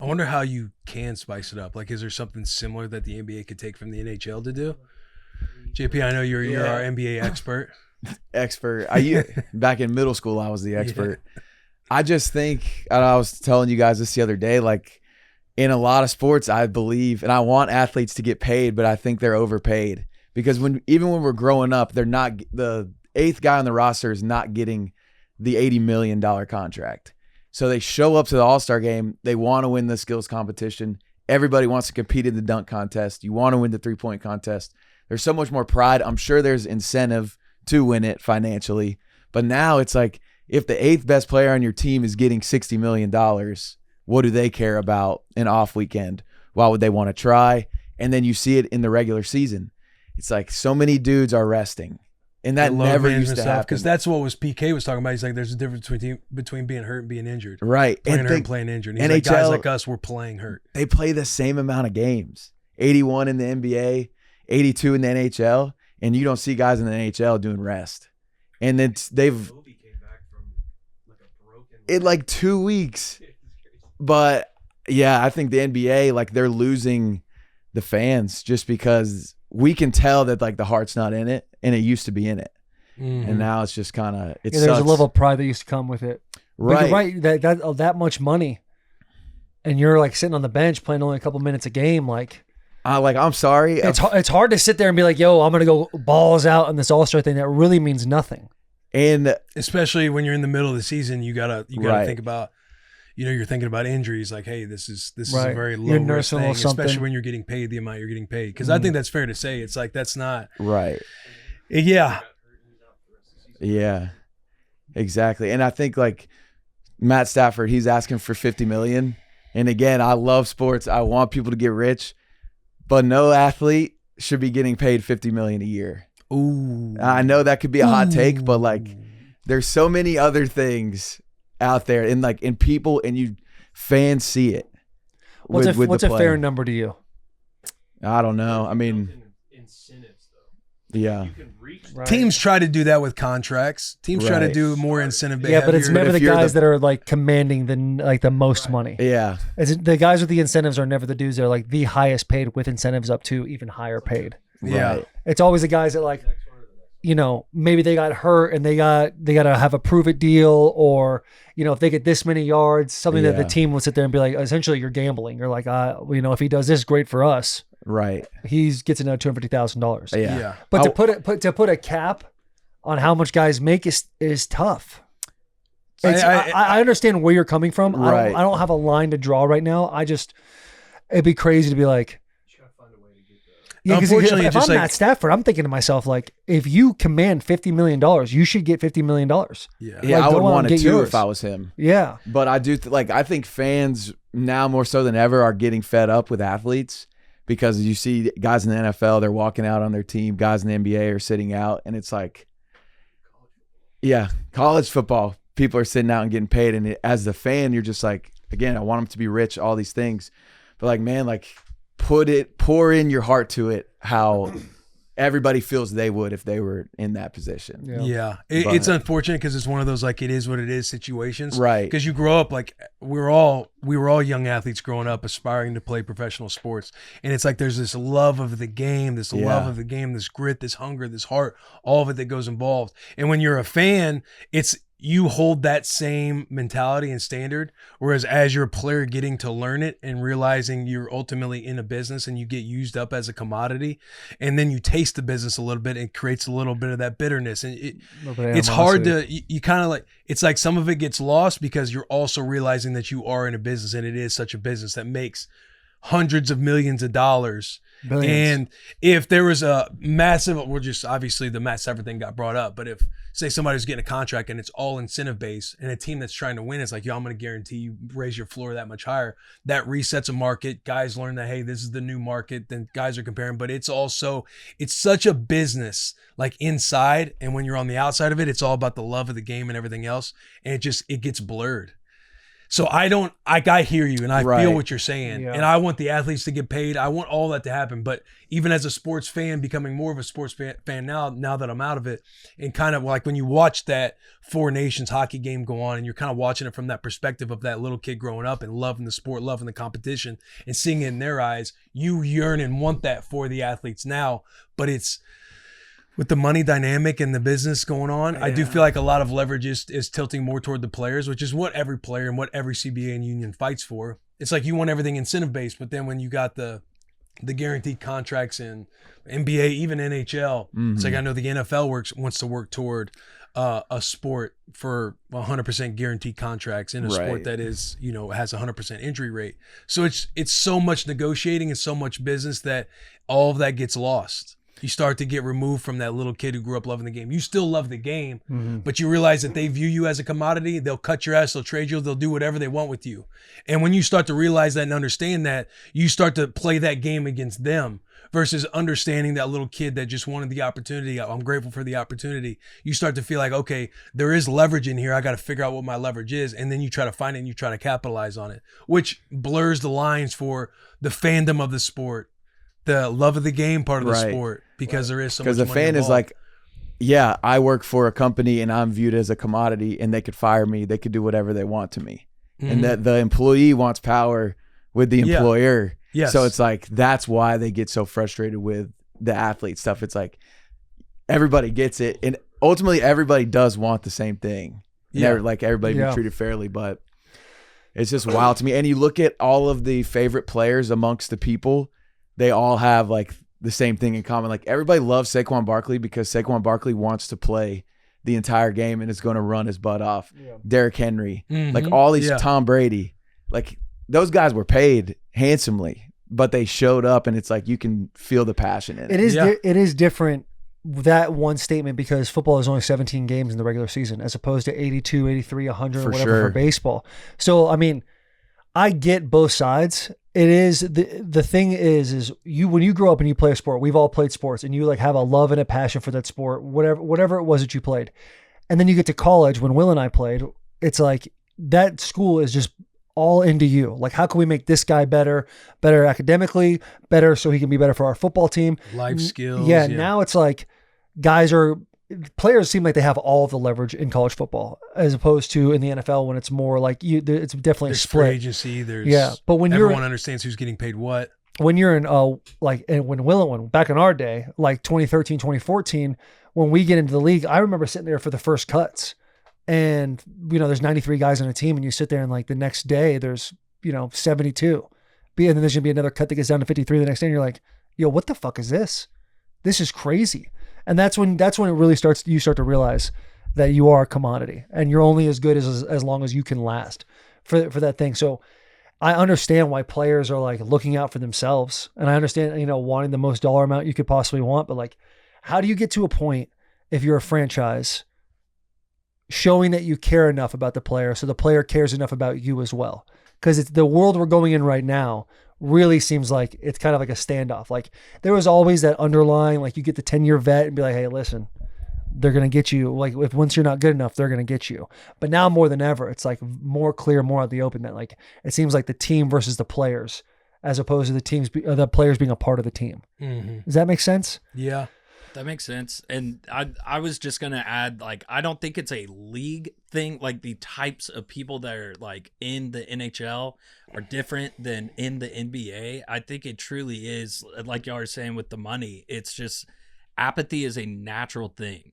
wonder how you can spice it up. Like, is there something similar that the NBA could take from the NHL to do? JP, I know you're our NBA expert. Back in middle school, I was the expert. Yeah. I just think, and I was telling you guys this the other day, like in a lot of sports, I believe, and I want athletes to get paid, but I think they're overpaid because even when we're growing up, they're not, the eighth guy on the roster is not getting the $80 million contract. So they show up to the All-Star game. They want to win the skills competition. Everybody wants to compete in the dunk contest. You want to win the three-point contest. There's so much more pride. I'm sure there's incentive to win it financially. But now it's like, if the eighth best player on your team is getting $60 million, what do they care about an off weekend? Why would they want to try? And then you see it in the regular season. It's like so many dudes are resting. And that never used to happen. Because that's what PK was talking about. He's like, there's a difference between being hurt and being injured. Right. Playing hurt and playing injured. And he's like, guys like us, we're playing hurt. They play the same amount of games. 81 in the NBA, 82 in the NHL, and you don't see guys in the NHL doing rest. And they've in like 2 weeks. But yeah, I think the NBA, like they're losing the fans just because we can tell that like the heart's not in it, and it used to be in it. Mm-hmm. And now it's just kind of, there's a level of pride that used to come with it. Right. But you're right, that much money, and you're like sitting on the bench playing only a couple minutes a game, like I'm sorry. It's hard to sit there and be like, yo, I'm going to go balls out in this All-Star thing that really means nothing. And especially when you're in the middle of the season, you gotta think about, you're thinking about injuries. Like, hey, this is a very low risk thing, especially when you're getting paid the amount you're getting paid. Because I think that's fair to say. It's like that's not right. Yeah. Yeah. Exactly. And I think like Matt Stafford, he's asking for $50 million. And again, I love sports. I want people to get rich, but no athlete should be getting paid $50 million a year. Ooh. I know that could be a hot take, but like there's so many other things out there and like in people, and you fans see it. What's a fair number to you? I don't know. I mean, incentives though. Yeah. Right. Teams try to do that with contracts. Teams try to do more incentive behavior. Yeah, but it's never the guys that are like commanding the most money. Yeah. The guys with the incentives are never the dudes that are like the highest paid with incentives up to even higher paid. Yeah. Right. It's always the guys that like, maybe they got hurt and they got to have a prove it deal, or, if they get this many yards, something that the team will sit there and be like, essentially you're gambling. You're like, if he does this, great for us. Right. He gets another $250,000. Yeah. But to put a cap on how much guys make is tough. I understand where you're coming from. Right. I don't have a line to draw right now. It'd be crazy to be like, yeah, because if I'm Matt Stafford, I'm thinking to myself, like, if you command $50 million, you should get $50 million. Yeah, I would want it too if I was him. Yeah. But I do, I think fans now more so than ever are getting fed up with athletes, because you see guys in the NFL, they're walking out on their team. Guys in the NBA are sitting out. And it's like, yeah, college football, people are sitting out and getting paid. And as the fan, you're just like, again, I want them to be rich, all these things. But like, man, like, pour in your heart to it how everybody feels they would if they were in that position. Yeah. It's unfortunate because it's one of those like it is what it is situations. Right. Because you grow up like we were all young athletes growing up aspiring to play professional sports. And it's like there's this love of the game, this grit, this hunger, this heart, all of it that goes involved. And when you're a fan, you hold that same mentality and standard, whereas as you're a player getting to learn it and realizing you're ultimately in a business and you get used up as a commodity, and then you taste the business a little bit, it creates a little bit of that bitterness. And it's hard to, you kind of like, it's like some of it gets lost because you're also realizing that you are in a business, and it is such a business that makes hundreds of millions of dollars. Billions. And if there was a massive, obviously the Matt Stafford thing got brought up, but if say somebody was getting a contract and it's all incentive based, and a team that's trying to win is like, yo, I'm going to guarantee you raise your floor that much higher, that resets a market. Guys learn that, hey, this is the new market. Then guys are comparing, but it's such a business like inside. And when you're on the outside of it, it's all about the love of the game and everything else. And it gets blurred. So I hear you and I Right. feel what you're saying. Yeah. And I want the athletes to get paid. I want all that to happen. But even as a sports fan, becoming more of a sports fan now that I'm out of it, and kind of like when you watch that Four Nations hockey game go on and you're kind of watching it from that perspective of that little kid growing up and loving the sport, loving the competition and seeing it in their eyes, you yearn and want that for the athletes now. But it's, with the money dynamic and the business going on, I do feel like a lot of leverage is tilting more toward the players, which is what every player and what every CBA and union fights for. It's like you want everything incentive-based, but then when you got the guaranteed contracts in NBA, even NHL, it's like I know the NFL wants to work toward a sport for 100% guaranteed contracts in a sport that is, has 100% injury rate. So it's so much negotiating and so much business that all of that gets lost. You start to get removed from that little kid who grew up loving the game. You still love the game, but you realize that they view you as a commodity. They'll cut your ass, they'll trade you, they'll do whatever they want with you. And when you start to realize that and understand that, you start to play that game against them versus understanding that little kid that just wanted the opportunity. I'm grateful for the opportunity. You start to feel like, okay, there is leverage in here. I got to figure out what my leverage is. And then you try to find it and you try to capitalize on it, which blurs the lines for the fandom of the sport, the love of the game part of the sport, because there is so much money because the fan involved. is like, yeah, I work for a company and I'm viewed as a commodity and they could fire me. They could do whatever they want to me. And that the employee wants power with the employer. Yes. So it's like, that's why they get so frustrated with the athlete stuff. It's like, everybody gets it. And ultimately everybody does want the same thing. Like everybody be treated fairly, but it's just wild to me. And you look at all of the favorite players amongst the people, they all have like the same thing in common. Like everybody loves Saquon Barkley because Saquon Barkley wants to play the entire game and is going to run his butt off. Derrick Henry, like all these Tom Brady, like those guys were paid handsomely, but they showed up and it's like, you can feel the passion in it. It is different, that one statement, because football is only 17 games in the regular season as opposed to 82, 83, 100 or whatever for baseball. So, I mean, I get both sides. It is the thing is you, when you grow up and you play a sport, we've all played sports, and you like have a love and a passion for that sport, whatever it was that you played. And then you get to college, when Will and I played, it's like that school is just all into you. Like, how can we make this guy better academically, better so he can be better for our football team? Life skills. Yeah. Now it's like players seem like they have all of the leverage in college football as opposed to in the NFL when it's more like it's definitely There's split. free agency. But when everyone understands who's getting paid what. When you're in and when Will and when back in our day, like 2013, 2014, when we get into the league, I remember sitting there for the first cuts, and there's 93 guys on a team, and you sit there and like the next day there's 72, and then there's gonna be another cut that gets down to 53 the next day, and you're like, yo, what the fuck is this? This is crazy. And that's when it really starts. You start to realize that you are a commodity, and you're only as good as long as you can last for that thing. So I understand why players are like looking out for themselves, and I understand wanting the most dollar amount you could possibly want. But like, how do you get to a point if you're a franchise showing that you care enough about the player so the player cares enough about you as well? Because it's the world we're going in right now. Really seems like it's kind of like a standoff. Like there was always that underlying, like you get the 10-year vet and be like, hey, listen, they're going to get you. Like if once you're not good enough, they're going to get you. But now more than ever, it's like more clear, more out the open that like, it seems like the team versus the players as opposed to the players being a part of the team. Mm-hmm. Does that make sense? Yeah. That makes sense. And I was just going to add, like, I don't think it's a league thing. Like the types of people that are like in the NHL are different than in the NBA. I think it truly is, like y'all are saying with the money, it's just apathy is a natural thing.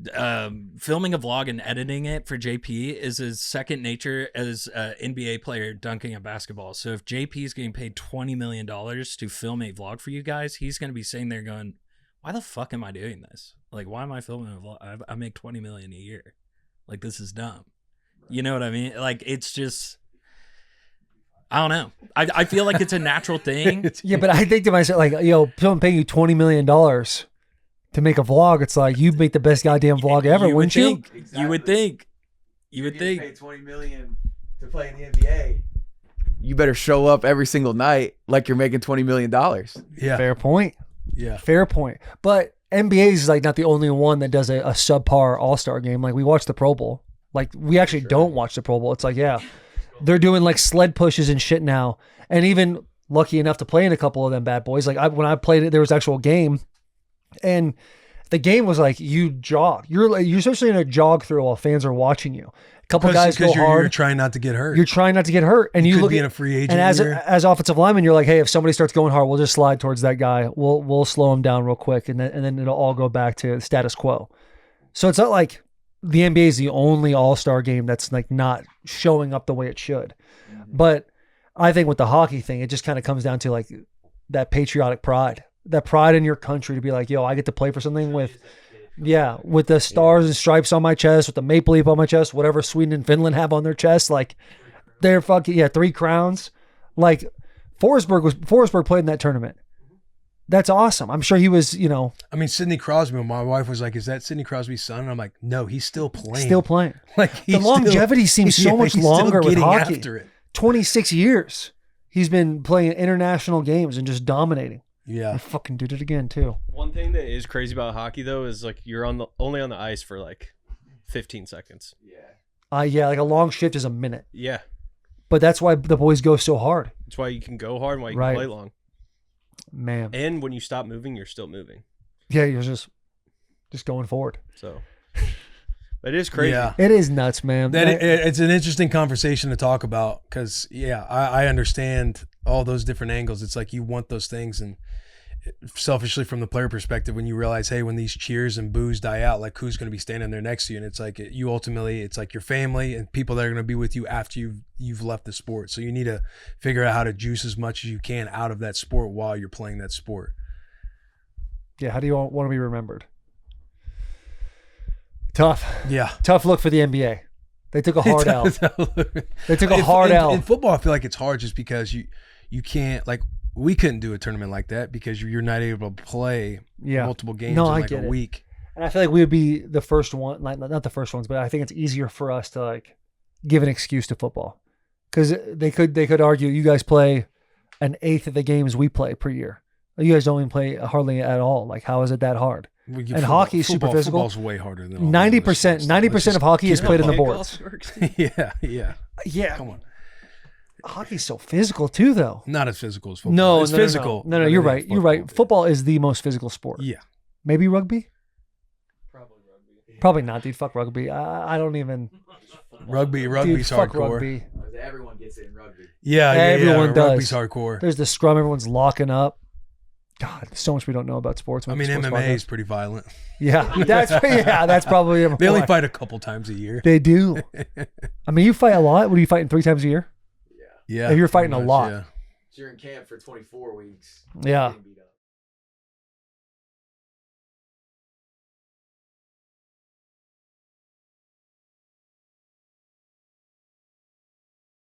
Filming a vlog and editing it for JP is his second nature as an NBA player dunking a basketball. So if JP is getting paid $20 million to film a vlog for you guys, he's going to be sitting there going, why the fuck am I doing this? Like, why am I filming a vlog? I make $20 million a year. Like, this is dumb. You know what I mean? Like, it's just, I don't know. I feel like it's a natural thing. Yeah, but I think to myself, like, someone paying you $20 million to make a vlog, it's like, you make the best goddamn vlog ever, wouldn't you? Exactly. You would think. You would think. Pay $20 million to play in the NBA. You better show up every single night like you're making $20 million. Yeah. Fair point. Yeah. Fair point. But NBA is like not the only one that does a subpar all-star game. Like we watched the Pro Bowl. Like we actually don't watch the Pro Bowl. It's like, yeah, they're doing like sled pushes and shit now. And even lucky enough to play in a couple of them bad boys. Like when I played it, there was actual game, and the game was like you jog. You're essentially in a jog through while fans are watching you. A couple guys go hard. You're trying not to get hurt. You're trying not to get hurt, and you could be in a free agent. And as offensive lineman, you're like, hey, if somebody starts going hard, we'll just slide towards that guy. We'll slow him down real quick, and then it'll all go back to status quo. So it's not like the NBA is the only all-star game that's like not showing up the way it should. Mm-hmm. But I think with the hockey thing, it just kind of comes down to like that patriotic pride, that pride in your country to be like, yo, I get to play for something with the stars and stripes on my chest, with the maple leaf on my chest, whatever Sweden and Finland have on their chest. Like they're fucking, 3 crowns. Like Forsberg played in that tournament. That's awesome. I'm sure he was, I mean, Sidney Crosby, my wife was like, is that Sidney Crosby's son? And I'm like, no, he's still playing. Still playing. Like the longevity seems so much longer with hockey. After it. 26 years. He's been playing international games and just dominating. Yeah. I fucking did it again, too. One thing that is crazy about hockey, though, is like you're only on the ice for like 15 seconds. Yeah, like a long shift is a minute. Yeah. But that's why the boys go so hard. That's why you can go hard and why you can play long. Man. And when you stop moving, you're still moving. Yeah, you're just going forward. So it is crazy. Yeah. It is nuts, man. It's an interesting conversation to talk about because, I understand all those different angles. It's like you want those things, and selfishly from the player perspective, when you realize, hey, when these cheers and boos die out, like who's going to be standing there next to you? And it's like you ultimately, it's like your family and people that are going to be with you after you've left the sport. So you need to figure out how to juice as much as you can out of that sport while you're playing that sport. Yeah, how do you want to be remembered? Tough. Yeah. Tough look for the NBA. They took a hard L. They took a hard L. In football, I feel like it's hard just because you can't, like, we couldn't do a tournament like that because you're not able to play multiple games in like a week. And I feel like we would be the first one, like not the first ones, but I think it's easier for us to like give an excuse to football because they could argue you guys play an eighth of the games we play per year. You guys don't even play hardly at all. Like, how is it that hard? And hockey is super physical. Football's way harder than 90% of hockey is played in the boards. Yeah. Come on. Hockey's so physical too, though. Not as physical as football. No, it's physical. No, you're right. You're right. Football is the most physical sport. Yeah. Maybe rugby? Probably not, dude. Fuck rugby. I don't even. Rugby's dude, fuck hardcore. Rugby. Everyone gets it in rugby. Yeah, everyone does. Rugby's hardcore. There's the scrum. Everyone's locking up. God, there's so much we don't know about sports. I mean, MMA is pretty violent. Yeah, that's probably. They only fight a couple times a year. They do. I mean, you fight a lot. What are you fighting 3 times a year? Yeah. If you're fighting a lot. You're in camp for 24 weeks. Yeah.